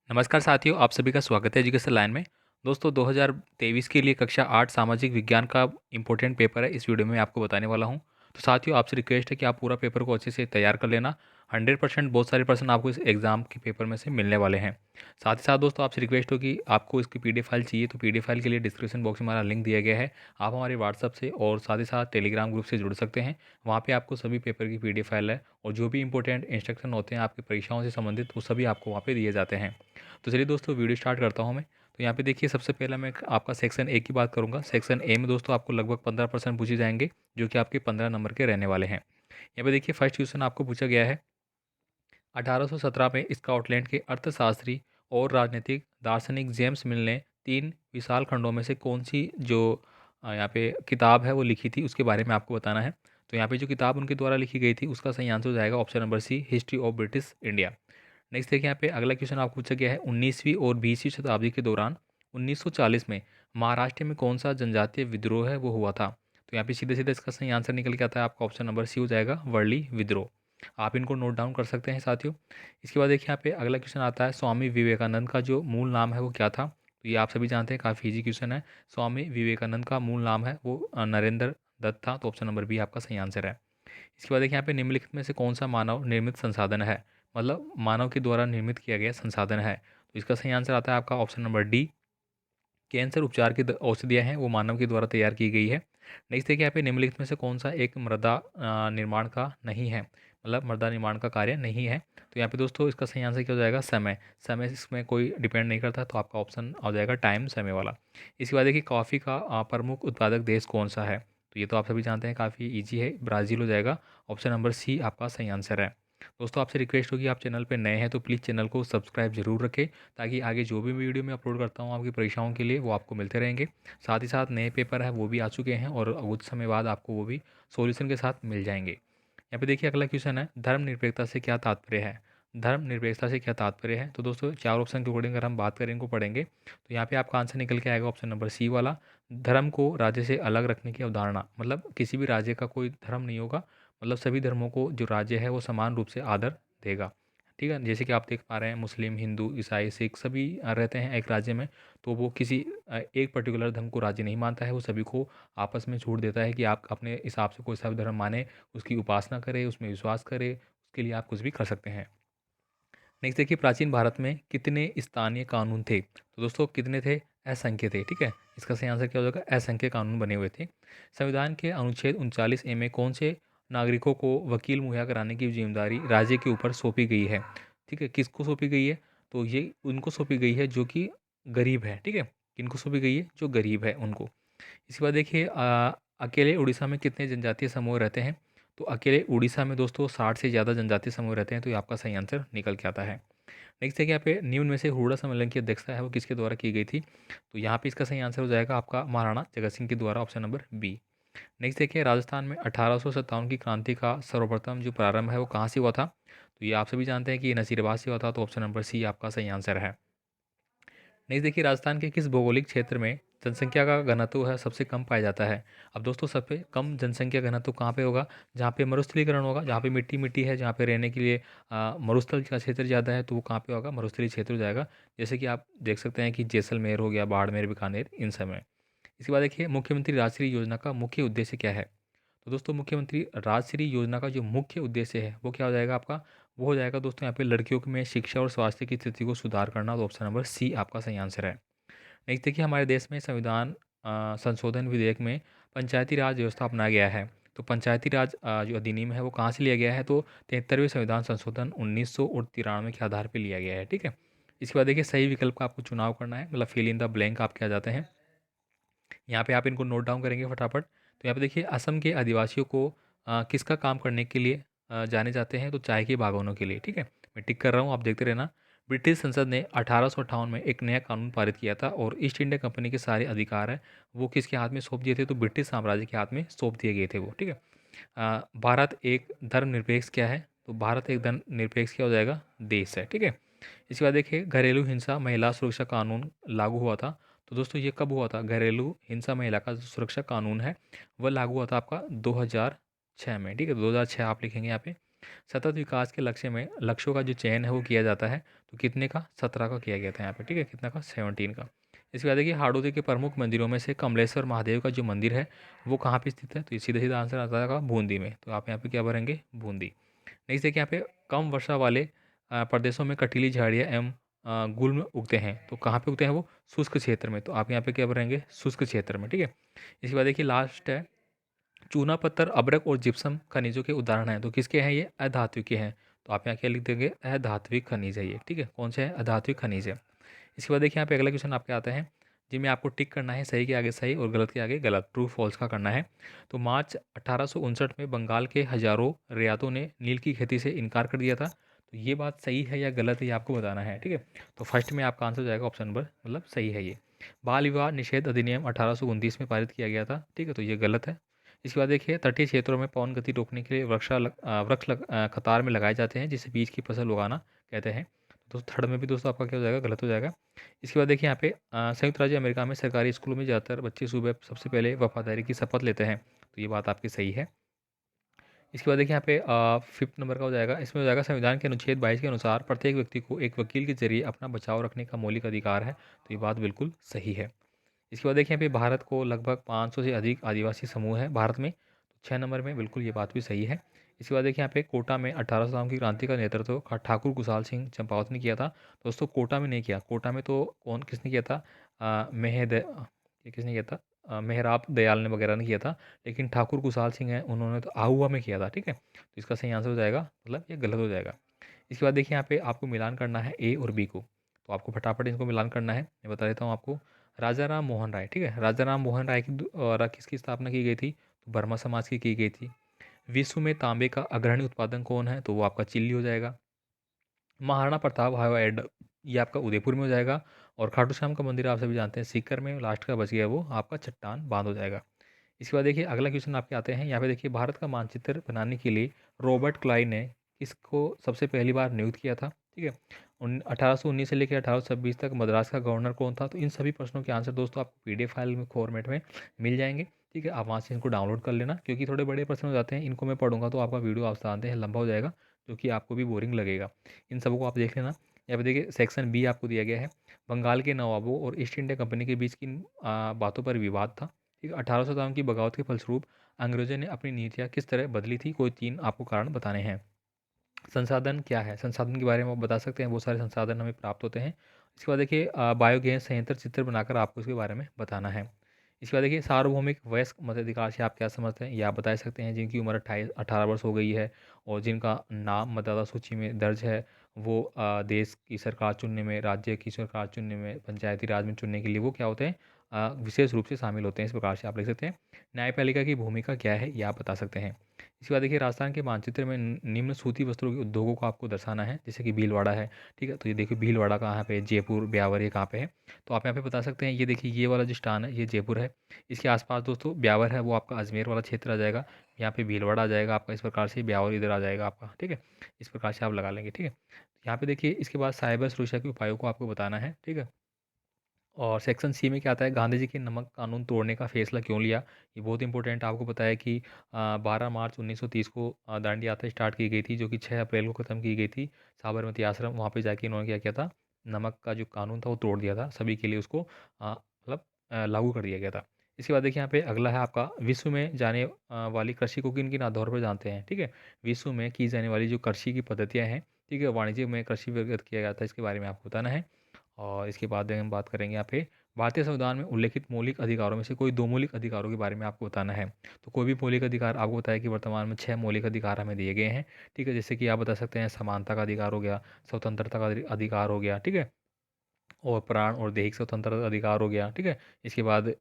नमस्कार साथियों, आप सभी का स्वागत है एजुकेशन लाइन में। दोस्तों 2023 के लिए कक्षा 8 सामाजिक विज्ञान का इम्पोर्टेंट पेपर है, इस वीडियो में आपको बताने वाला हूं। तो साथियों आपसे रिक्वेस्ट है कि आप पूरा पेपर को अच्छे से तैयार कर लेना। 100% बहुत सारे पर्सन आपको इस एग्जाम के पेपर में से मिलने वाले हैं। साथ ही साथ दोस्तों आपसे रिक्वेस्ट हो कि आपको इसकी PDF फाइल चाहिए तो PDF फाइल के लिए डिस्क्रिप्शन बॉक्स में हमारा लिंक दिया गया है। आप हमारे व्हाट्सअप से और साथ ही साथ टेलीग्राम ग्रुप से जुड़ सकते हैं। वहाँ पर आपको सभी पेपर की PDF फाइल है और जो भी इंपॉर्टेंट इंस्ट्रक्शन होते हैं आपकी परीक्षाओं से संबंधित वो सभी आपको वहाँ पर दिए जाते हैं। तो चलिए दोस्तों वीडियो स्टार्ट करता हूँ मैं। तो यहाँ पे देखिए सबसे पहला मैं आपका सेक्शन ए की बात करूँगा। सेक्शन ए में दोस्तों आपको लगभग 15% पूछे जाएंगे, जो कि आपके 15 नंबर के रहने वाले हैं। यहाँ पे देखिए फर्स्ट क्वेश्चन आपको पूछा गया है, 1817 में स्कॉटलैंड के अर्थशास्त्री और राजनीतिक दार्शनिक जेम्स मिल ने 3 विशाल खंडों में से कौन सी जो यहाँ पे किताब है वो लिखी थी, उसके बारे में आपको बताना है। तो यहाँ पे जो किताब उनके द्वारा लिखी गई थी उसका सही आंसर हो जाएगा option number C, history of British India. Next देखिए यहाँ पे अगला क्वेश्चन आपको पूछा गया है, 19वीं और 20वीं शताब्दी के दौरान 1940 में महाराष्ट्र में कौन सा जनजातीय विद्रोह है वो हुआ था। तो यहाँ पे सीधे सीधे इसका सही आंसर निकल के आता है आपका ऑप्शन नंबर सी हो जाएगा, वर्ली विद्रोह। आप इनको नोट डाउन कर सकते हैं साथियों। इसके बाद देखिए यहाँ पे अगला क्वेश्चन आता है, स्वामी विवेकानंद का जो मूल नाम है वो क्या था। तो ये आप सभी जानते हैं, काफ़ी इजी क्वेश्चन है। स्वामी विवेकानंद का मूल नाम है वो नरेंद्र दत्त था। तो ऑप्शन नंबर बी आपका सही आंसर है। इसके बाद देखिए यहाँ पे निम्नलिखित में से कौन सा मानव निर्मित संसाधन है, मतलब मानव के द्वारा निर्मित किया गया संसाधन है। तो इसका सही आंसर आता है आपका ऑप्शन नंबर डी, कैंसर उपचार की औषधियाँ हैं वो मानव के द्वारा तैयार की गई है। नेक्स्ट देखिए यहाँ पे निम्नलिखित में से कौन सा एक मृदा निर्माण का नहीं है, मतलब मृदा निर्माण का कार्य नहीं है। तो यहाँ पे दोस्तों इसका सही आंसर क्या हो जाएगा, समय। समय इसमें कोई डिपेंड नहीं करता, तो आपका ऑप्शन आ जाएगा टाइम, समय वाला। इसके बाद देखिए कॉफ़ी का प्रमुख उत्पादक देश कौन सा है। तो ये तो आप सभी जानते हैं, काफ़ी ईजी है, ब्राज़ील हो जाएगा। ऑप्शन नंबर सी आपका सही आंसर है। दोस्तों आपसे रिक्वेस्ट होगी, आप चैनल पर नए हैं तो प्लीज़ चैनल को सब्सक्राइब जरूर रखें, ताकि आगे जो भी वीडियो मैं अपलोड करता हूँ आपकी परीक्षाओं के लिए वो आपको मिलते रहेंगे। साथ ही साथ नए पेपर है वो भी आ चुके हैं और कुछ समय बाद आपको वो भी सॉल्यूशन के साथ मिल जाएंगे। यहाँ पे देखिए अगला क्वेश्चन है, धर्मनिरपेक्षता से क्या तात्पर्य है। धर्मनिरपेक्षता से क्या तात्पर्य है, तो दोस्तों चार ऑप्शन के अकॉर्डिंग अगर हम बात करें, इनको पढ़ेंगे तो यहाँ पे आपका आंसर निकल के आएगा ऑप्शन नंबर सी वाला, धर्म को राज्य से अलग रखने की अवधारणा। मतलब किसी भी राज्य का कोई धर्म नहीं होगा, मतलब सभी धर्मों को जो राज्य है वो समान रूप से आदर देगा। ठीक है, जैसे कि आप देख पा रहे हैं मुस्लिम, हिंदू, ईसाई, सिख सभी रहते हैं एक राज्य में। तो वो किसी एक पर्टिकुलर धर्म को राज्य नहीं मानता है, वो सभी को आपस में छूट देता है कि आप अपने हिसाब से कोई सा भी धर्म माने, उसकी उपासना करें, उसमें विश्वास करें, उसके लिए आप कुछ भी कर सकते हैं। नेक्स्ट देखिए, प्राचीन भारत में कितने स्थानीय कानून थे। तो दोस्तों कितने थे, असंख्य थे। ठीक है, इसका सही आंसर क्या हो जाएगा, असंख्य कानून बने हुए थे। संविधान के अनुच्छेद 39A में कौन से नागरिकों को वकील मुहैया कराने की जिम्मेदारी राज्य के ऊपर सौंपी गई है। ठीक है, किसको सौंपी गई है, तो ये उनको सौंपी गई है जो कि गरीब है। ठीक है, किनको सौंपी गई है, जो गरीब है उनको। इसके बाद देखिए अकेले उड़ीसा में कितने जनजातीय समूह रहते हैं। तो अकेले उड़ीसा में दोस्तों 60 से ज़्यादा जनजातीय समूह रहते हैं, तो ये आपका सही आंसर निकल के आता है। नेक्स्ट देखिए यहाँ पे निम्न में से हुड़ा सम्मेलन की अध्यक्षता है वो किसके द्वारा की गई थी। तो यहाँ पे इसका सही आंसर हो जाएगा आपका महाराणा जगत सिंह के द्वारा, ऑप्शन नंबर बी। नेक्स्ट देखिए, राजस्थान में 1857 की क्रांति का सर्वप्रथम जो प्रारंभ है वो कहाँ से हुआ था। तो ये आप सभी जानते हैं कि ये नसीराबाद से हुआ था, तो ऑप्शन नंबर सी आपका सही आंसर है। नेक्स्ट देखिए, राजस्थान के किस भौगोलिक क्षेत्र में जनसंख्या का घनत्व है सबसे कम पाया जाता है। अब दोस्तों सबसे कम जनसंख्या घनत्व कहाँ पे होगा, जहाँ पे मरुस्थलीकरण होगा, जहाँ पे मिट्टी मिट्टी है, जहाँ पे रहने के लिए मरुस्थल का क्षेत्र ज़्यादा है, तो वो कहाँ पे होगा, मरुस्थलीय क्षेत्र हो जाएगा। जैसे कि आप देख सकते हैं कि जैसलमेर हो गया, बाड़मेर, बीकानेर, इन सब में। इसके बाद देखिए, मुख्यमंत्री राजश्री योजना का मुख्य उद्देश्य क्या है। तो दोस्तों मुख्यमंत्री राजश्री योजना का जो मुख्य उद्देश्य है वो क्या हो जाएगा आपका, वो हो जाएगा दोस्तों यहाँ पे लड़कियों में शिक्षा और स्वास्थ्य की स्थिति को सुधार करना। तो ऑप्शन नंबर सी आपका सही आंसर है। नेक्स्ट देखिए, हमारे देश में संविधान संशोधन विधेयक में पंचायती राज व्यवस्था अपनाया गया है। तो पंचायती राज जो अधिनियम है वो कहाँ से लिया गया है, तो 73वें संविधान संशोधन 1993 के आधार पर लिया गया है। ठीक है, इसके बाद देखिए सही विकल्प का आपको चुनाव करना है, मतलब फिल इन द ब्लैंक आप क्या जाते हैं। यहाँ पे आप इनको नोट डाउन करेंगे फटाफट। तो यहाँ पे देखिए, असम के आदिवासियों को किसका काम करने के लिए जाने जाते हैं, तो चाय के बागवानों के लिए। ठीक है, मैं टिक कर रहा हूँ, आप देखते रहना। ब्रिटिश संसद ने 1858 में एक नया कानून पारित किया था और ईस्ट इंडिया कंपनी के सारे अधिकार है वो किसके हाथ में सौंप दिए थे, तो ब्रिटिश साम्राज्य के हाथ में सौंप दिए गए थे वो। ठीक है, भारत एक धर्मनिरपेक्ष क्या है, तो भारत एक धर्मनिरपेक्ष क्या हो जाएगा, देश है। ठीक है, इसके बाद देखिए, घरेलू हिंसा महिला सुरक्षा कानून लागू हुआ था। तो दोस्तों ये कब हुआ था, घरेलू हिंसा महिला का जो सुरक्षा कानून है वह लागू हुआ था आपका 2006 में। ठीक है, 2006 आप लिखेंगे यहाँ पे। सतत विकास के लक्ष्यों का जो चयन है वो किया जाता है, तो कितने का? 17 का किया गया था यहाँ पे, ठीक है, कितना का? 17 का। इसके बाद देखिए हाड़ौती के प्रमुख मंदिरों में से कमलेश्वर महादेव का जो मंदिर है वो कहाँ पे स्थित है? तो ये सीधा सीधा आंसर आता है बूंदी में, तो आप यहाँ पे क्या भरेंगे? बूंदी। नेक्स्ट देखिए यहाँ पे कम वर्षा वाले प्रदेशों में कटीली झाड़ियाँ एवं गुल्म उगते हैं, तो कहाँ पे उगते हैं वो? शुष्क क्षेत्र में, तो आप यहाँ पे क्या भरेंगे? शुष्क क्षेत्र में, ठीक है। इसके बाद देखिए लास्ट है, चूना पत्थर, अभ्रक और जिप्सम खनिजों के उदाहरण हैं, तो किसके हैं ये? अधात्विक के हैं, तो आप यहाँ क्या लिख देंगे? अधात्विक खनिज है ये, ठीक है। कौन से है? अधात्विक खनिज है। इसके बाद देखिए यहाँ पे अगला क्वेश्चन आपके आता है जिनमें आपको टिक करना है, सही के आगे सही और गलत के आगे गलत, ट्रू फॉल्स का करना है। तो मार्च 1859 में बंगाल के हजारों रियातों ने नील की खेती से इनकार कर दिया था, तो ये बात सही है या गलत है ये आपको बताना है, ठीक है। तो फर्स्ट में आपका आंसर जाएगा ऑप्शन नंबर, मतलब सही है ये। बाल विवाह निषेध अधिनियम 1829 में पारित किया गया था, ठीक है, तो ये गलत है। इसके बाद देखिए तटीय क्षेत्रों में पवन गति रोकने के लिए कतार में लगाए जाते हैं, जिसे बीज की फसल उगाना कहते हैं। तो थर्ड में भी दोस्तों आपका क्या हो जाएगा? गलत हो जाएगा। इसके बाद देखिए यहाँ पे संयुक्त राज्य अमेरिका में सरकारी स्कूलों में ज़्यादातर बच्चे सुबह सबसे पहले वफादारी की शपथ लेते हैं, तो ये बात आपकी सही है। इसके बाद देखिए यहाँ पे फिफ्थ नंबर का हो जाएगा, इसमें हो जाएगा संविधान के अनुच्छेद 22 के अनुसार प्रत्येक व्यक्ति को एक वकील के जरिए अपना बचाव रखने का मौलिक अधिकार है, तो ये बात बिल्कुल सही है। इसके बाद देखिए यहाँ पे भारत को लगभग 500 से अधिक आदिवासी समूह है भारत में, तो 6 नंबर में बिल्कुल ये बात भी सही है। इसके बाद देखिए यहाँ पे कोटा में 1800 की क्रांति का नेतृत्व ठाकुर कुशाल सिंह चंपावत ने किया था। दोस्तों कोटा में नहीं किया, कोटा में तो कौन किसने किया था? ये किसने किया था? मेहराब दयाल ने वगैरह ने किया था, लेकिन ठाकुर कुशाल सिंह हैं उन्होंने तो आहुआ में किया था, ठीक है। तो इसका सही आंसर हो जाएगा, मतलब ये गलत हो जाएगा। इसके बाद देखिए यहाँ पे आपको मिलान करना है ए और बी को, तो आपको फटाफट इनको मिलान करना है, मैं बता देता हूँ आपको। राजा राम मोहन राय, ठीक है, राजा राम मोहन राय की और किसकी स्थापना की गई थी? तो ब्रह्मा समाज की गई थी। विश्व में तांबे का अग्रणी उत्पादन कौन है? तो वो आपका चिल्ली हो जाएगा। महाराणा प्रताप हवाई अड्डा, ये आपका उदयपुर में हो जाएगा। और खाटू श्याम का मंदिर आप सभी जानते हैं सीकर में, लास्ट का बच गया वो आपका चट्टान बांध हो जाएगा। इसके बाद देखिए अगला क्वेश्चन आपके आते हैं, यहाँ पे देखिए भारत का मानचित्र बनाने के लिए रॉबर्ट क्लाइन ने किसको सबसे पहली बार नियुक्त किया था, ठीक है। 1819 से लेकर 1826 तक मद्रास का गवर्नर कौन था? तो इन सभी प्रश्नों के आंसर दोस्तों आपको पीडीएफ फाइल में फॉर्मेट में मिल जाएंगे, ठीक है। आप वहाँ से इनको डाउनलोड कर लेना, क्योंकि थोड़े बड़े प्रश्न हो जाते हैं, इनको मैं पढ़ूंगा तो आपका वीडियो आप जानते हैं लंबा हो जाएगा, जो कि आपको भी बोरिंग लगेगा। इन सबको आप देख लेना। यहाँ पे देखिए सेक्शन बी आपको दिया गया है, बंगाल के नवाबों और ईस्ट इंडिया कंपनी के बीच किन बातों पर विवाद था, ठीक है। 1857 की बगावत के फलस्वरूप अंग्रेजों ने अपनी नीतियाँ किस तरह बदली थी? कोई 3 आपको कारण बताने हैं। संसाधन क्या है? संसाधन के बारे में आप बता सकते हैं, बहुत सारे संसाधन हमें प्राप्त होते हैं। इसके बाद देखिए बायोगैस संयंत्र चित्र बनाकर आपको इसके बारे में बताना है। इसके बाद देखिए सार्वभौमिक वयस्क मताधिकार से आप क्या समझते हैं? ये आप बता सकते हैं, जिनकी उम्र 18 वर्ष हो गई है और जिनका नाम मतदाता सूची में दर्ज है, वो देश की सरकार चुनने में, राज्य की सरकार चुनने में, पंचायती राज में चुनने के लिए वो क्या होते हैं? विशेष रूप से शामिल होते हैं। इस प्रकार से आप लिख सकते हैं। न्यायपालिका की भूमिका क्या है? ये आप बता सकते हैं। इसके बाद देखिए राजस्थान के मानचित्र में निम्न सूती वस्त्रों के उद्योगों को आपको दर्शाना है, जैसे कि भीलवाड़ा है, ठीक है। तो ये देखिए भीलवाड़ा कहाँ पे? जयपुर, ब्यावर, ये कहाँ पे है? तो आप यहाँ पे बता सकते हैं। ये देखिए ये वाला जो स्थान है ये जयपुर है, इसके आसपास दोस्तों ब्यावर है, वो आपका अजमेर वाला क्षेत्र आ जाएगा। यहाँ पे भीलवाड़ा आ जाएगा आपका, इस प्रकार से ब्यावर इधर आ जाएगा आपका, ठीक है। इस प्रकार से आप लगा लेंगे, ठीक है। यहाँ पे देखिए इसके बाद साइबर सुरक्षा के उपायों को आपको बताना है, ठीक है। और सेक्शन सी में क्या आता है? गांधी जी के नमक कानून तोड़ने का फैसला क्यों लिया? ये बहुत इंपॉर्टेंट आपको पता है कि 12 मार्च 1930 को दांडी यात्रा स्टार्ट की गई थी, जो कि 6 अप्रैल को ख़त्म की गई थी साबरमती आश्रम। वहाँ पे जाके इन्होंने क्या किया था? नमक का जो कानून था वो तोड़ दिया था, सभी के लिए उसको मतलब लागू कर दिया गया था। इसके बाद देखिए यहाँ पे अगला है आपका, विश्व में जाने वाली कृषि को किन किन आधारों पर जानते हैं, ठीक है। विश्व में की जाने वाली जो कृषि की पद्धतियाँ हैं, ठीक है, वाणिज्य में कृषि विकसित किया गया था, इसके बारे में आपको बताना है। और इसके बाद हम बात करेंगे यहाँ पे भारतीय संविधान में उल्लिखित मौलिक अधिकारों में से कोई 2 मौलिक अधिकारों के बारे में आपको बताना है। तो कोई भी मौलिक अधिकार, आपको बताया कि वर्तमान में 6 मौलिक अधिकार हमें दिए गए हैं, ठीक है। जैसे कि आप बता सकते हैं समानता का अधिकार हो गया, स्वतंत्रता का अधिकार हो गया, ठीक है, और प्राण और दैहिक स्वतंत्रता अधिकार हो गया, ठीक है। इसके बाद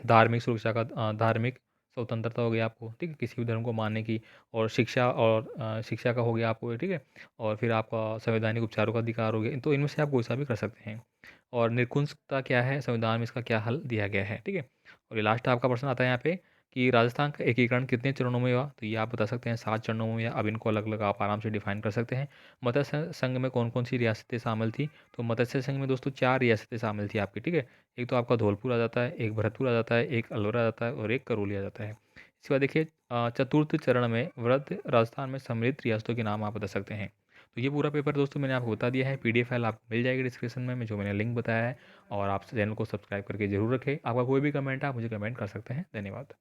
धार्मिक सुरक्षा का धार्मिक स्वतंत्रता हो गया आपको, ठीक है, किसी भी धर्म को मानने की। और शिक्षा और शिक्षा का हो गया आपको, ठीक है। और फिर आपका संवैधानिक उपचारों का अधिकार हो गया, तो इनमें से आप कोई सा भी कर सकते हैं। और निरंकुशता क्या है संविधान में, इसका क्या हल दिया गया है, ठीक है। और ये लास्ट आपका प्रश्न आता है यहाँ पे कि राजस्थान का एकीकरण कितने चरणों में हुआ? तो ये आप बता सकते हैं 7 चरणों में, या अब इनको अलग अलग आप आराम से डिफाइन कर सकते हैं। मत्स्य संघ में कौन कौन सी रियासतें शामिल थी? तो मत्स्य संघ में दोस्तों 4 रियासतें शामिल थी आपकी, ठीक है। एक तो आपका धौलपुर आ जाता है, एक भरतपुर आ जाता है, एक अलवर आ जाता है और एक करौली आ जाता है। इसके बाद देखिए चतुर्थ चरण में वृद्ध राजस्थान में सम्मिलित रियासतों के नाम आप बता सकते हैं। तो ये पूरा पेपर दोस्तों मैंने आपको बता दिया है, पीडीएफ फाइल आपको मिल जाएगी डिस्क्रिप्शन में जो मैंने लिंक बताया है। और आप चैनल को सब्सक्राइब करके जरूर रखें। आपका कोई भी कमेंट है आप मुझे कमेंट कर सकते हैं। धन्यवाद।